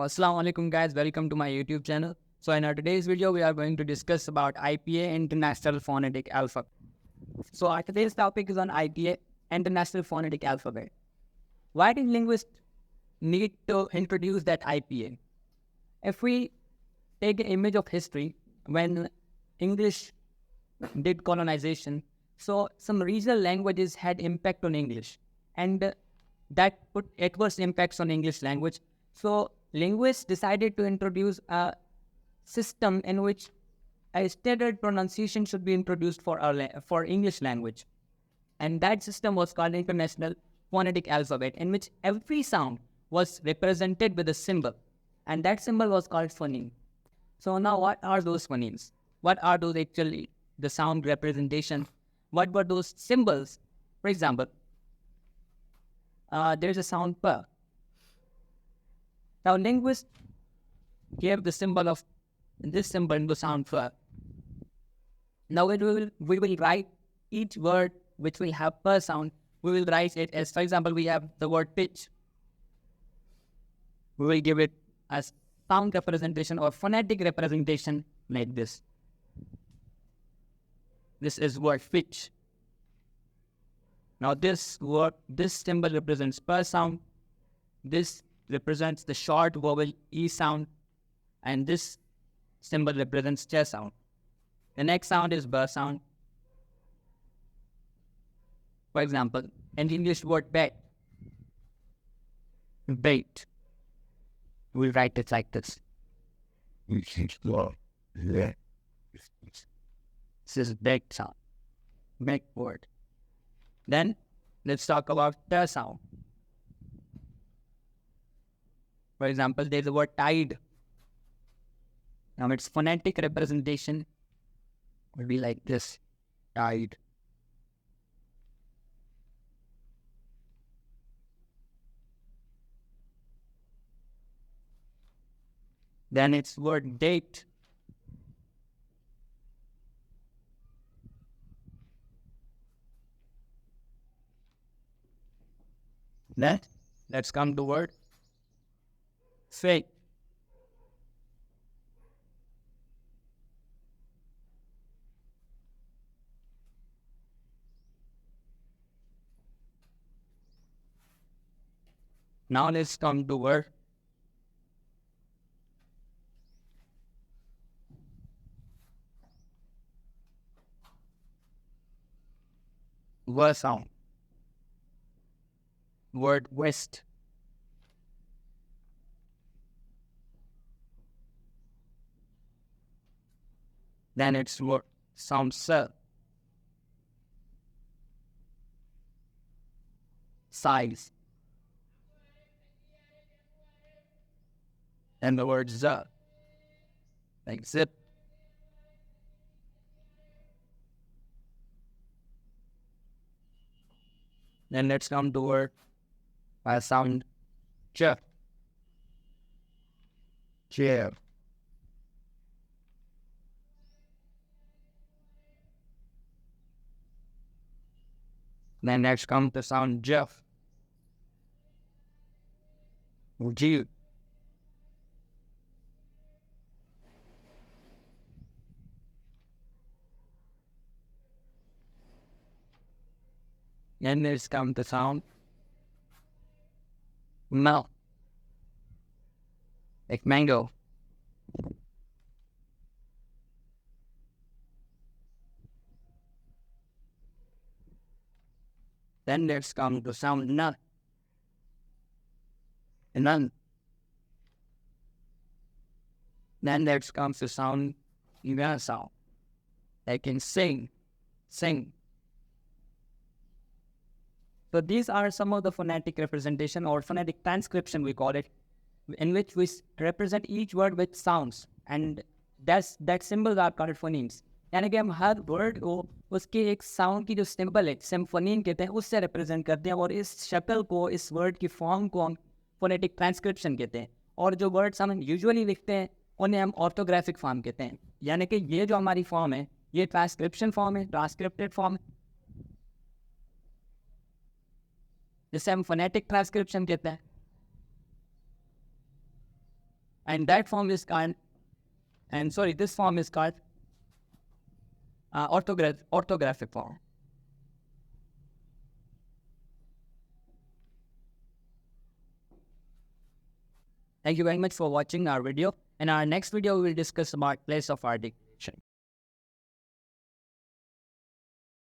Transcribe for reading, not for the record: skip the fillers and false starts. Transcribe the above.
Assalamu alaikum guys, welcome to my YouTube channel. So in our today's video, we are going to discuss about IPA, International Phonetic Alphabet. So our today's topic is on IPA, International Phonetic Alphabet. Why did linguists need to introduce that IPA? If we take an image of history, when English did colonization, so some regional languages had impact on English, and that put adverse impacts on English language. So linguists decided to introduce a system in which a standard pronunciation should be introduced for English language, and that system was called International Phonetic Alphabet, in which every sound was represented with a symbol, and that symbol was called phoneme. So now, what are those phonemes? What are those actually the sound representation? What were those symbols? For example, there's a sound p. Now linguists gave the symbol of this symbol into sound p. Now we will write each word which will have p sound. We will write it as, for example, we have the word pitch. We will give it as sound representation or phonetic representation like this. This is word pitch. Now this symbol represents p sound. This represents the short vowel e sound, and this symbol represents ch sound. The next sound is b sound. For example, in the English word bait. Bait. We write it like this. This is bait sound. Bait word. Then let's talk about t sound. For example, there's the word tide. Now its phonetic representation would be like this. Tide. Then it's word date. Let's come to word fake. Now let's come to word w sound. Word west. Then it's word sound s. Size. And the word z, like zip. Then let's come to word sound ch. Chair. Then next comes the sound Jeff. G. Then there's come the sound mel, like mango. Then there's come the sound nut, and none. Then there's comes the sound sound, like in sing, sing. So these are some of the phonetic representation or phonetic transcription we call it, in which we represent each word with sounds, and that symbols are called phonemes. यानी कि हम हर word को उसके एक sound की जो symbol है सिम्फोनीम कहते हैं उससे रिप्रेजेंट करते हैं, और इस शक्ल को, इस वर्ड की फॉर्म को हम फोनेटिक ट्रांसक्रिप्शन कहते हैं. और जो वर्ड्स हम यूजुअली लिखते हैं उन्हें हम ऑर्थोग्राफिक फॉर्म कहते हैं. यानी कि ये जो हमारी फॉर्म है ये ट्रांसक्रिप्शन फॉर्म है, ट्रांसक्रिप्टेड फॉर्म है, जिसे हम फोनेटिक ट्रांसक्रिप्शन कहते हैं. And that form is called, this form is called orthographic form. Thank you very much for watching our video. In our next video, we will discuss about place of article.